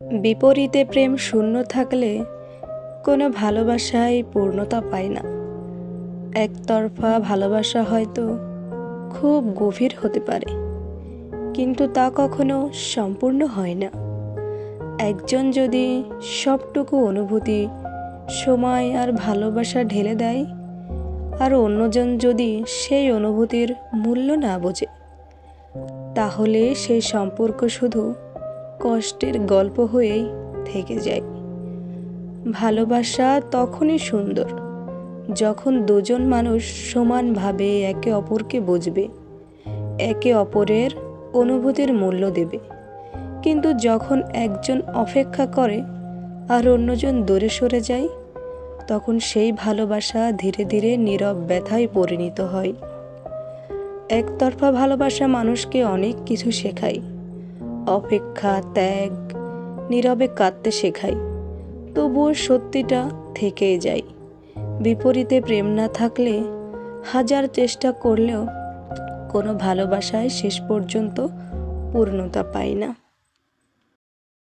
বিপরীতে প্রেম শূন্য থাকলে কোনো ভালোবাসাই পূর্ণতা পায় না। একতরফা ভালোবাসা হয়তো খুব গভীর হতে পারে, কিন্তু তা কখনো সম্পূর্ণ হয় না। একজন যদি সবটুকু অনুভূতি, সময় আর ভালোবাসা ঢেলে দেয়, আর অন্যজন যদি সেই অনুভূতির মূল্য না বোঝে, তাহলে সেই সম্পর্ক শুধু কষ্টের গল্প হয়েই থেকে যায়। ভালোবাসা তখনই সুন্দর যখন দুজন মানুষ সমানভাবে একে অপরকে বুঝবে, একে অপরের অনুভূতির মূল্য দেবে। কিন্তু যখন একজন অপেক্ষা করে আর অন্যজন দূরে সরে যায়, তখন সেই ভালোবাসা ধীরে ধীরে নীরব ব্যথায় পরিণত হয়। একতরফা ভালোবাসা মানুষকে অনেক কিছু শেখায়। অপেক্ষা, ত্যাগ, নীরবে কাঁদতে শেখায়, তবুও সত্যিটা থেকেই যায়। বিপরীতে প্রেম না থাকলে হাজার চেষ্টা করলেও কোনো ভালোবাসায় শেষ পর্যন্ত পূর্ণতা পায় না।